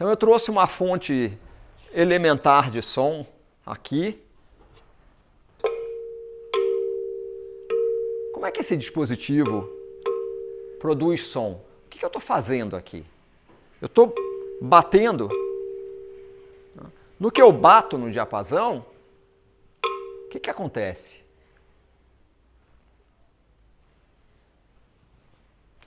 Então eu trouxe uma fonte elementar de som aqui. Como é que esse dispositivo produz som? O que eu estou fazendo aqui? Eu estou batendo. No que eu bato no diapasão, o que acontece?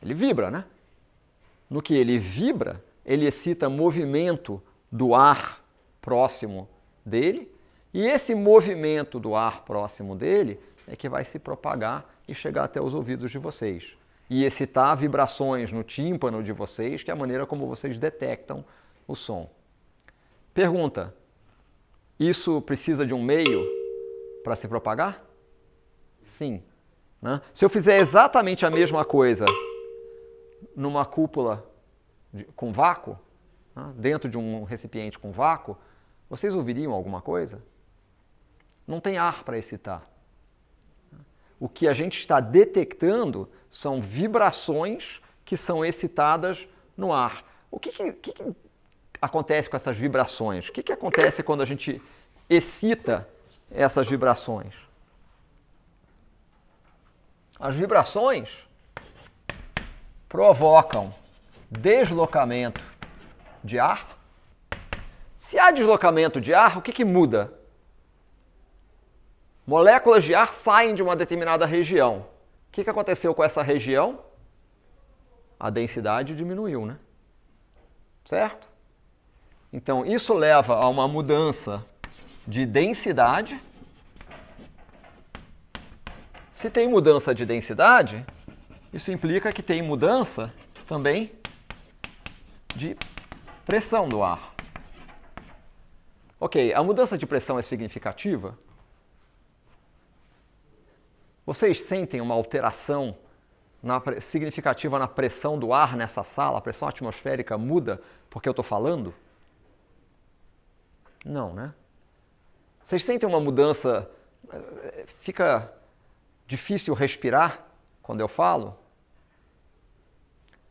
Ele vibra, né? No que ele vibra, ele excita movimento do ar próximo dele, e esse movimento do ar próximo dele é que vai se propagar e chegar até os ouvidos de vocês. E excitar vibrações no tímpano de vocês, que é a maneira como vocês detectam o som. Pergunta: isso precisa de um meio para se propagar? Sim. Né? Se eu fizer exatamente a mesma coisa numa cúpula com vácuo, né, dentro de um recipiente com vácuo, vocês ouviriam alguma coisa? Não tem ar para excitar. O que a gente está detectando são vibrações que são excitadas no ar. O que acontece com essas vibrações? O que acontece quando a gente excita essas vibrações? As vibrações provocam deslocamento de ar. Se há deslocamento de ar, o que muda? Moléculas de ar saem de uma determinada região. O que aconteceu com essa região? A densidade diminuiu, né? Certo? Então, isso leva a uma mudança de densidade. Se tem mudança de densidade, isso implica que tem mudança também de pressão do ar. Ok, a mudança de pressão é significativa? Vocês sentem uma alteração significativa na pressão do ar nessa sala? A pressão atmosférica muda porque eu estou falando? Não, né? Vocês sentem uma mudança? Fica difícil respirar quando eu falo?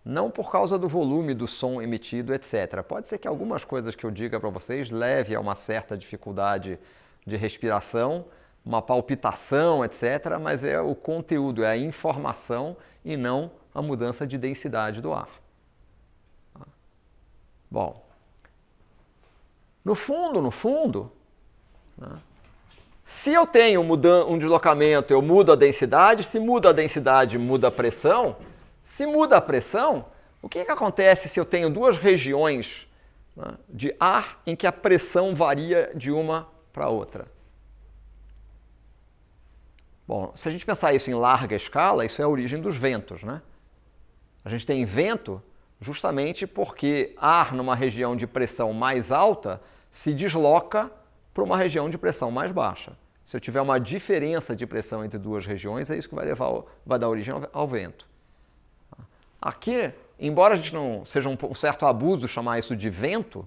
Não por causa do volume do som emitido, etc. Pode ser que algumas coisas que eu diga para vocês leve a uma certa dificuldade de respiração, uma palpitação, etc., mas é o conteúdo, é a informação e não a mudança de densidade do ar. Bom, no fundo, né, se eu tenho um deslocamento, eu mudo a densidade, se muda a densidade, muda a pressão. Se muda a pressão, o que acontece se eu tenho duas regiões, né, de ar em que a pressão varia de uma para outra? Bom, se a gente pensar isso em larga escala, isso é a origem dos ventos, né? A gente tem vento justamente porque ar numa região de pressão mais alta se desloca para uma região de pressão mais baixa. Se eu tiver uma diferença de pressão entre duas regiões, é isso que vai dar origem ao vento. Aqui, embora a gente não seja um certo abuso chamar isso de vento,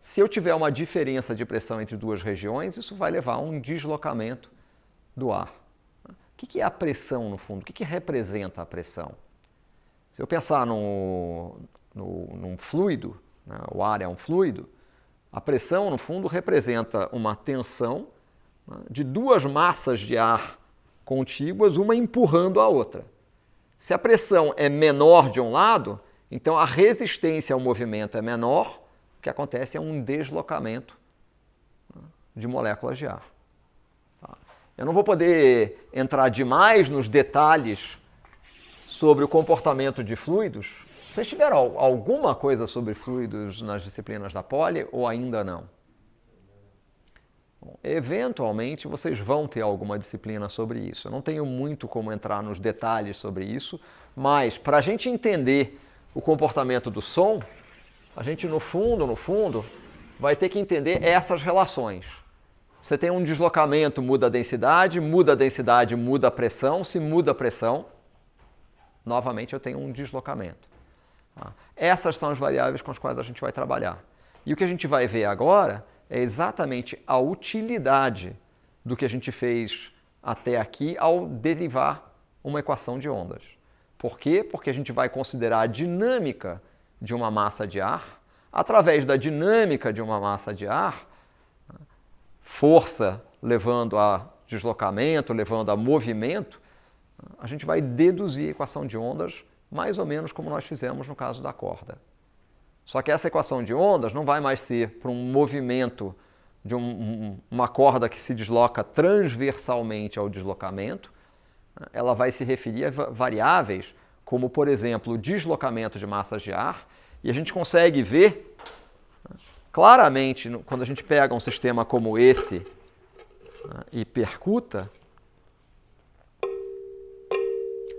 se eu tiver uma diferença de pressão entre duas regiões, isso vai levar a um deslocamento do ar. O que é a pressão, no fundo? O que representa a pressão? Se eu pensar num fluido, né, o ar é um fluido, a pressão, no fundo, representa uma tensão, né, de duas massas de ar contíguas, uma empurrando a outra. Se a pressão é menor de um lado, então a resistência ao movimento é menor, o que acontece é um deslocamento, né, de moléculas de ar. Eu não vou poder entrar demais nos detalhes sobre o comportamento de fluidos. Vocês tiveram alguma coisa sobre fluidos nas disciplinas da Poli ou ainda não? Bom, eventualmente vocês vão ter alguma disciplina sobre isso. Eu não tenho muito como entrar nos detalhes sobre isso, mas para a gente entender o comportamento do som, a gente no fundo, vai ter que entender essas relações. Você tem um deslocamento, muda a densidade, muda a pressão. Se muda a pressão, novamente eu tenho um deslocamento. Essas são as variáveis com as quais a gente vai trabalhar. E o que a gente vai ver agora é exatamente a utilidade do que a gente fez até aqui ao derivar uma equação de ondas. Por quê? Porque a gente vai considerar a dinâmica de uma massa de ar, através da dinâmica de uma massa de ar, força levando a deslocamento, levando a movimento, a gente vai deduzir a equação de ondas mais ou menos como nós fizemos no caso da corda. Só que essa equação de ondas não vai mais ser para um movimento de uma corda que se desloca transversalmente ao deslocamento, ela vai se referir a variáveis como, por exemplo, o deslocamento de massas de ar, e a gente consegue ver claramente, quando a gente pega um sistema como esse e percuta,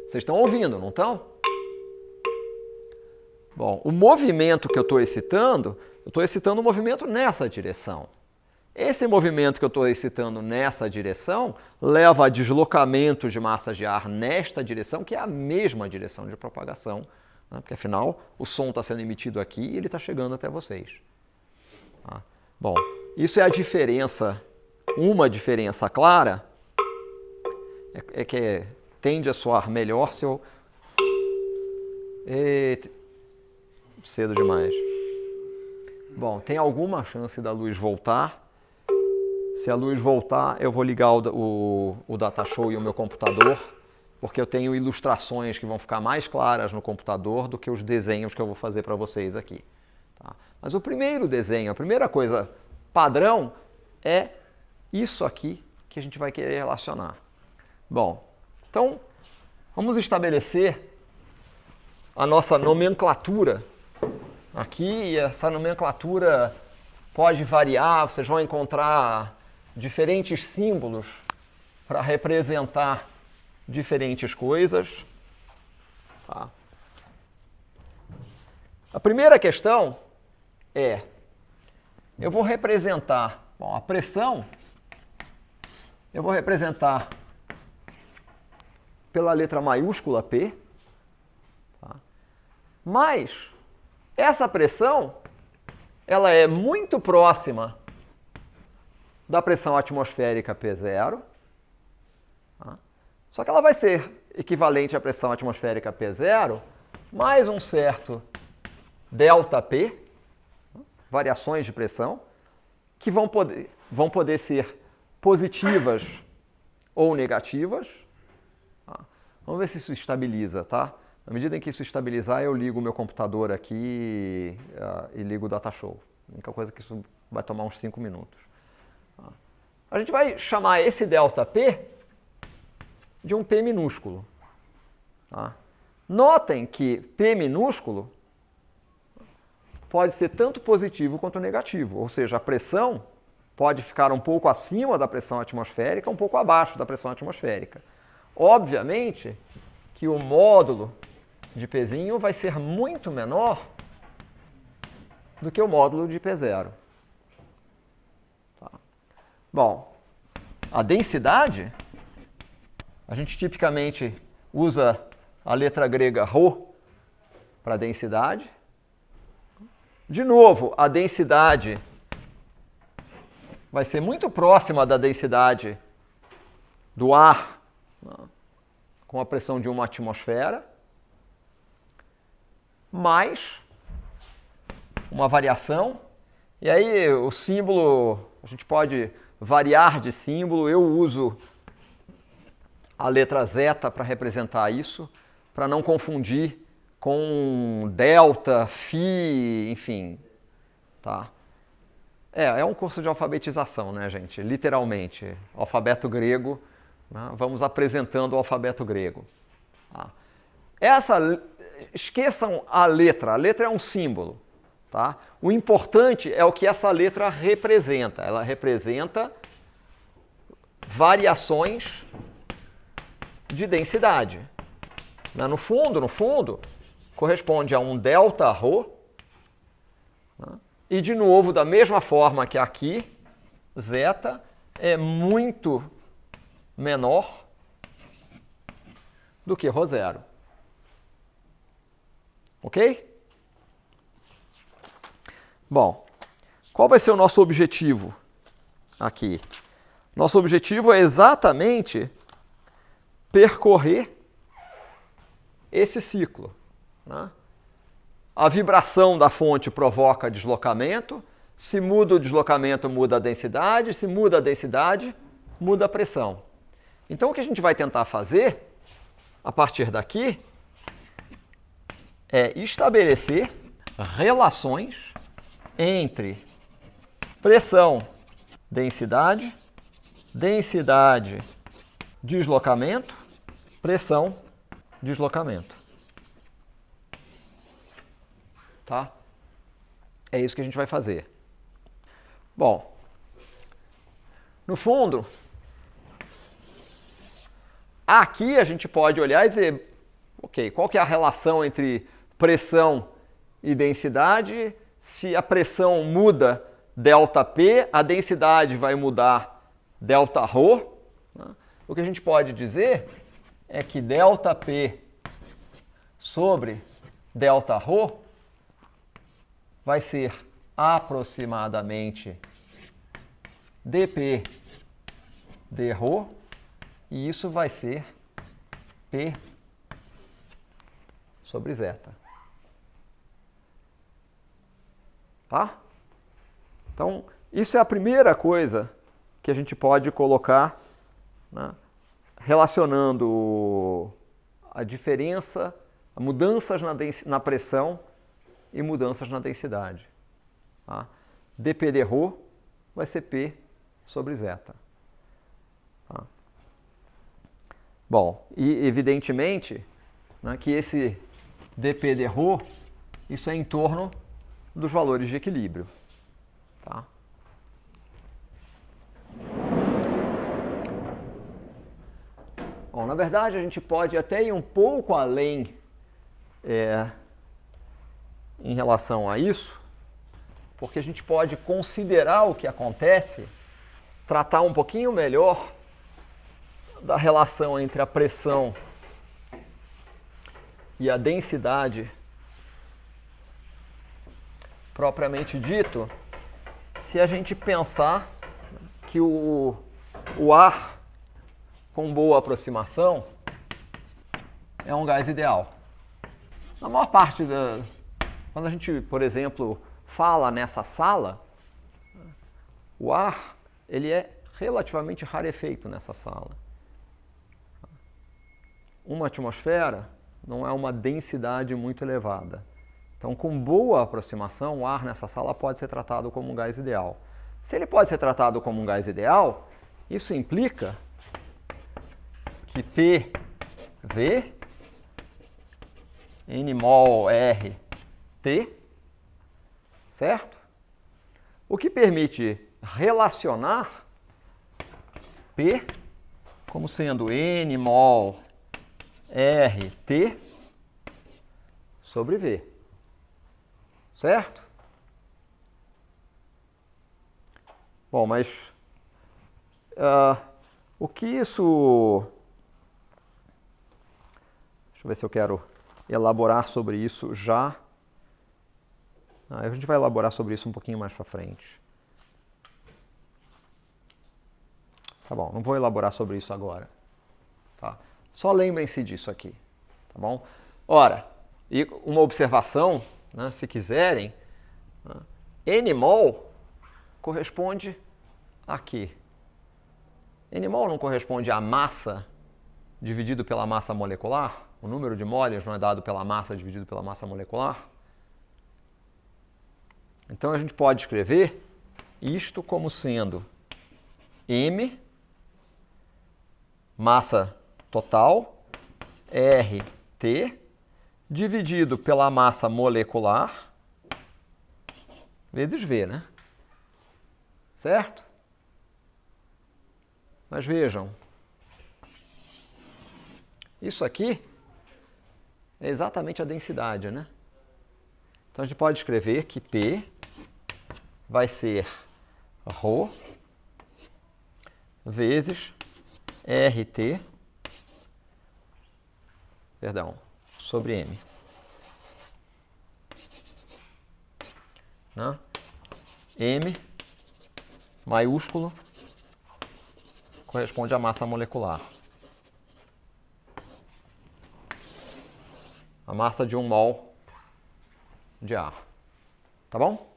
vocês estão ouvindo, não estão? Bom, o movimento que eu estou excitando um movimento nessa direção. Esse movimento que eu estou excitando nessa direção leva a deslocamento de massas de ar nesta direção, que é a mesma direção de propagação, né? Porque afinal o som está sendo emitido aqui e ele está chegando até vocês. Tá? Bom, isso é a diferença, uma diferença clara, é que tende a soar melhor se eu... Cedo demais. Bom, tem alguma chance da luz voltar? Se a luz voltar, eu vou ligar o Datashow e o meu computador, porque eu tenho ilustrações que vão ficar mais claras no computador do que os desenhos que eu vou fazer para vocês aqui. Tá? Mas o primeiro desenho, a primeira coisa padrão é isso aqui que a gente vai querer relacionar. Bom, então vamos estabelecer a nossa nomenclatura aqui, e essa nomenclatura pode variar, vocês vão encontrar diferentes símbolos para representar diferentes coisas. Tá? A primeira questão é, eu vou representar, bom, a pressão, eu vou representar pela letra maiúscula P, tá? Mas essa pressão, ela é muito próxima da pressão atmosférica P0, tá? Só que ela vai ser equivalente à pressão atmosférica P0 mais um certo ΔP, variações de pressão, que vão poder ser positivas ou negativas. Tá? Vamos ver se isso estabiliza, tá? Na medida em que isso estabilizar, eu ligo o meu computador aqui e ligo o Datashow. A única coisa que isso vai tomar uns 5 minutos. A gente vai chamar esse ΔP de um P minúsculo. Tá? Notem que P minúsculo pode ser tanto positivo quanto negativo, ou seja, a pressão pode ficar um pouco acima da pressão atmosférica, um pouco abaixo da pressão atmosférica. Obviamente que o módulo de Pzinho vai ser muito menor do que o módulo de P0. Tá. Bom, a densidade, a gente tipicamente usa a letra grega ρ para densidade. De novo, a densidade vai ser muito próxima da densidade do ar, com a pressão de uma atmosfera, mais uma variação. E aí o símbolo, a gente pode variar de símbolo. Eu uso a letra zeta para representar isso, para não confundir com delta, φ, enfim. Tá? É um curso de alfabetização, né, gente? Literalmente, alfabeto grego, né? Vamos apresentando o alfabeto grego. Tá? Esqueçam a letra é um símbolo. Tá? O importante é o que essa letra representa. Ela representa variações de densidade. No fundo, corresponde a um Δρ. E, de novo, da mesma forma que aqui, zeta é muito menor do que ρ0. Ok? Bom, qual vai ser o nosso objetivo aqui? Nosso objetivo é exatamente percorrer esse ciclo. Né? A vibração da fonte provoca deslocamento. Se muda o deslocamento, muda a densidade. Se muda a densidade, muda a pressão. Então, o que a gente vai tentar fazer, a partir daqui, é estabelecer relações entre pressão, densidade, densidade, deslocamento, pressão, deslocamento. Tá? É isso que a gente vai fazer. Bom, no fundo, aqui a gente pode olhar e dizer, ok, qual que é a relação entre pressão e densidade? Se a pressão muda ΔP, a densidade vai mudar Δρ. O que a gente pode dizer é que ΔP sobre Δρ vai ser aproximadamente dP dρ, e isso vai ser P sobre zeta. Tá? Então, isso é a primeira coisa que a gente pode colocar, né, relacionando a diferença, mudanças na pressão e mudanças na densidade. Tá? dP dρ vai ser P sobre zeta. Tá? Bom, e evidentemente, né, que esse dP dρ, isso é em torno dos valores de equilíbrio. Tá? Bom, na verdade, a gente pode até ir um pouco além em relação a isso, porque a gente pode considerar o que acontece, tratar um pouquinho melhor da relação entre a pressão e a densidade propriamente dito, se a gente pensar que o ar com boa aproximação é um gás ideal. Na maior parte quando a gente, por exemplo, fala nessa sala, o ar ele é relativamente rarefeito nessa sala. Uma atmosfera não é uma densidade muito elevada. Então, com boa aproximação, o ar nessa sala pode ser tratado como um gás ideal. Se ele pode ser tratado como um gás ideal, isso implica que PV Nmol R T, certo? O que permite relacionar P como sendo Nmol RT sobre V, certo? Bom, mas o que isso... Deixa eu ver se eu quero elaborar sobre isso já. A gente vai elaborar sobre isso um pouquinho mais para frente. Tá bom, não vou elaborar sobre isso agora. Tá? Só lembrem-se disso aqui. Tá bom? Ora, e uma observação, né, se quiserem, né, Nmol corresponde a quê? Nmol não corresponde à massa dividido pela massa molecular? O número de moléculas não é dado pela massa dividido pela massa molecular? Então a gente pode escrever isto como sendo M, massa total, RT, dividido pela massa molecular, vezes V, né? Certo? Mas vejam, isso aqui é exatamente a densidade, né? Então a gente pode escrever que P vai ser ρ vezes RT, sobre M. Né? M maiúsculo corresponde à massa molecular. A massa de 1 mol de ar. Tá bom?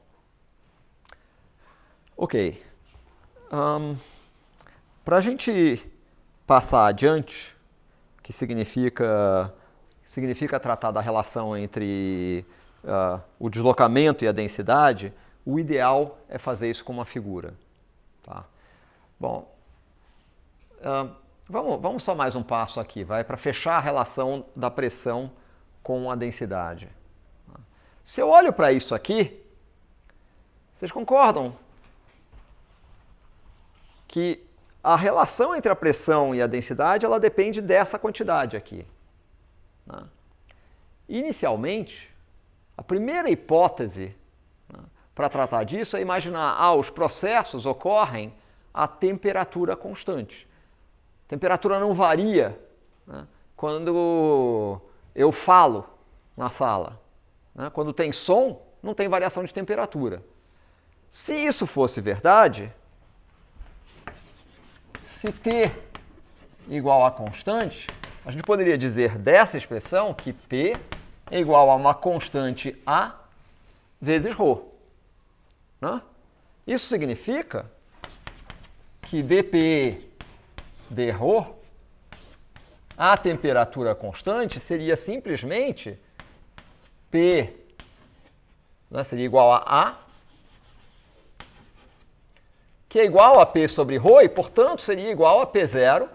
Ok. Para a gente passar adiante, que significa tratar da relação entre o deslocamento e a densidade, o ideal é fazer isso com uma figura. Tá? Bom, vamos só mais um passo aqui, para fechar a relação da pressão com a densidade. Se eu olho para isso aqui, vocês concordam que a relação entre a pressão e a densidade ela depende dessa quantidade aqui? Né? Inicialmente, a primeira hipótese, né, para tratar disso é imaginar os processos ocorrem a temperatura constante. A temperatura não varia, né, quando eu falo na sala. Né? Quando tem som, não tem variação de temperatura. Se isso fosse verdade, se T igual a constante, a gente poderia dizer dessa expressão que P é igual a uma constante A vezes ρ. Né? Isso significa que dP dρ, a temperatura constante, seria simplesmente P, né, seria igual a A, que é igual a P sobre ρ, e, portanto, seria igual a P0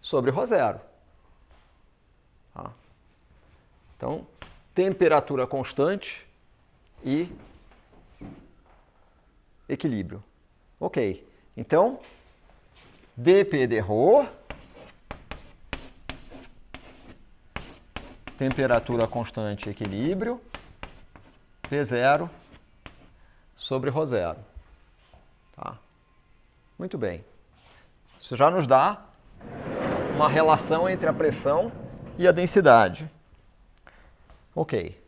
sobre ρ0. Tá? Então, temperatura constante e equilíbrio. Ok. Então, dP dρ, temperatura constante e equilíbrio, P0 sobre ρ0. Tá? Muito bem. Isso já nos dá uma relação entre a pressão e a densidade. Ok.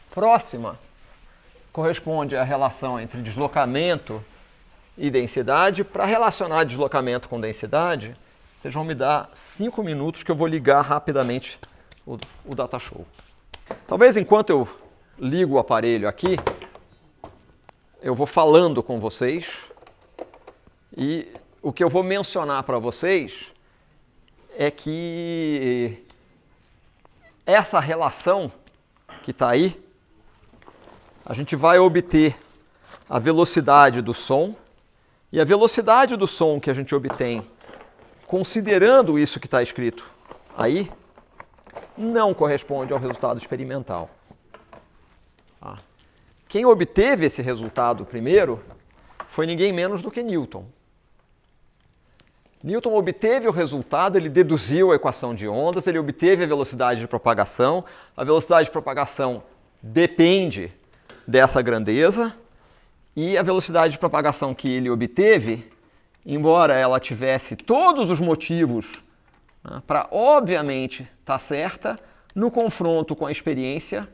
Próxima corresponde à relação entre deslocamento e densidade. Para relacionar deslocamento com densidade, vocês vão me dar 5 minutos que eu vou ligar rapidamente o Datashow. Talvez enquanto eu ligo o aparelho aqui, eu vou falando com vocês e o que eu vou mencionar para vocês é que essa relação que está aí, a gente vai obter a velocidade do som, e a velocidade do som que a gente obtém, considerando isso que está escrito aí, não corresponde ao resultado experimental. Tá? Quem obteve esse resultado primeiro foi ninguém menos do que Newton. Newton obteve o resultado, ele deduziu a equação de ondas, ele obteve a velocidade de propagação. A velocidade de propagação depende dessa grandeza, e a velocidade de propagação que ele obteve, embora ela tivesse todos os motivos, né, para obviamente estar certa, no confronto com a experiência,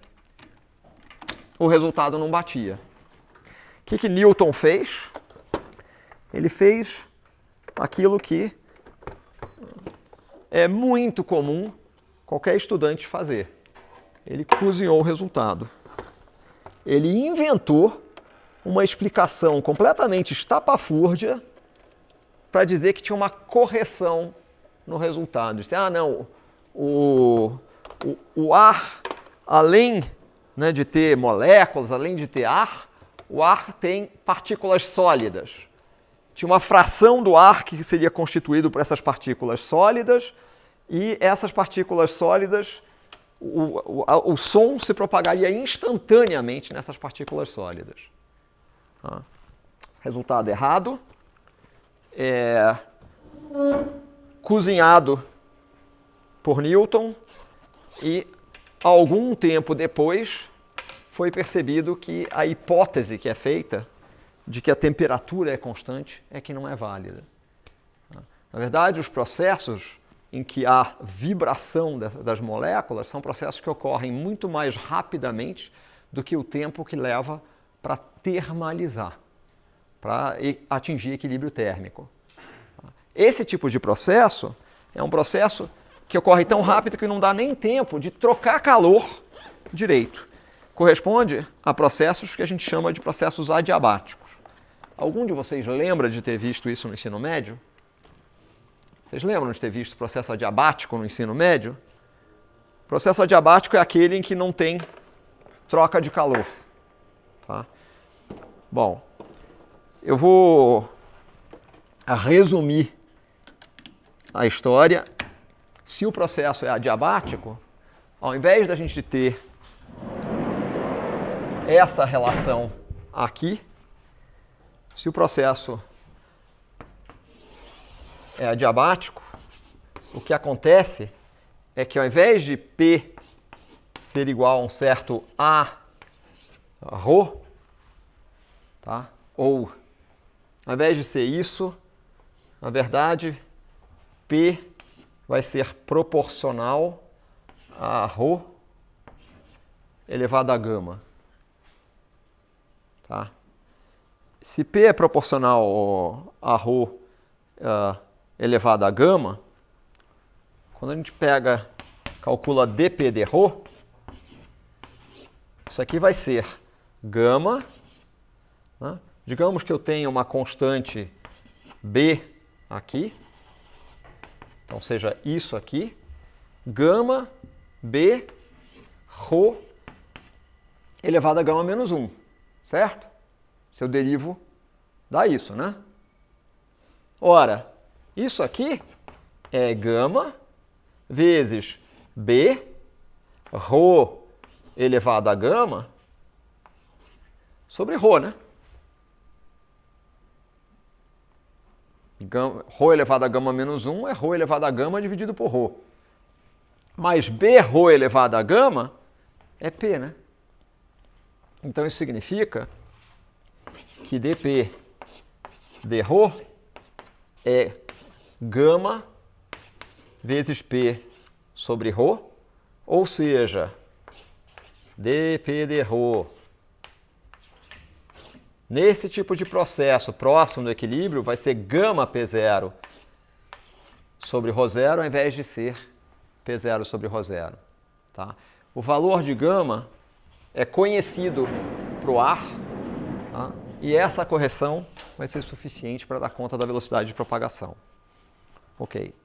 o resultado não batia. O que Newton fez? Ele fez aquilo que é muito comum qualquer estudante fazer. Ele cozinhou o resultado. Ele inventou uma explicação completamente estapafúrdia para dizer que tinha uma correção no resultado. Disse, não, o ar, além, né, de ter moléculas, além de ter ar, o ar tem partículas sólidas. Tinha uma fração do ar que seria constituído por essas partículas sólidas, e essas partículas sólidas, o som se propagaria instantaneamente nessas partículas sólidas. Resultado errado. Cozinhado por Newton, e algum tempo depois foi percebido que a hipótese que é feita de que a temperatura é constante é que não é válida. Na verdade, os processos em que há vibração das moléculas são processos que ocorrem muito mais rapidamente do que o tempo que leva para termalizar, para atingir equilíbrio térmico. Esse tipo de processo é um processo que ocorre tão rápido que não dá nem tempo de trocar calor direito. corresponde a processos que a gente chama de processos adiabáticos. Algum de vocês lembra de ter visto isso no ensino médio? Vocês lembram de ter visto processo adiabático no ensino médio? Processo adiabático é aquele em que não tem troca de calor. Tá? Bom, eu vou resumir a história. Se o processo é adiabático, ao invés da gente ter essa relação aqui, se o processo é adiabático, o que acontece é que ao invés de P ser igual a um certo A ρ, tá? Ou ao invés de ser isso, na verdade, P vai ser proporcional a ρ elevado a gama. Tá? Se P é proporcional a ρ elevado a gama, quando a gente calcula dP dρ, isso aqui vai ser gama, né? Digamos que eu tenho uma constante B aqui, então seja isso aqui, gama B ρ elevado a gama menos 1, certo? Se eu derivo, dá isso, né? Ora, isso aqui é gama vezes B ρ elevado a gama sobre ρ, né? Ρ elevado a gama menos 1 é ρ elevado a gama dividido por ρ. Mas B ρ elevado a gama é P, né? Então isso significa que dP dρ é gama vezes P sobre ρ, ou seja, dP dρ nesse tipo de processo próximo do equilíbrio vai ser gama P0 sobre ρ0 ao invés de ser P0 sobre ρ0. Tá? O valor de gama é conhecido para o ar, tá? E essa correção vai ser suficiente para dar conta da velocidade de propagação. Ok.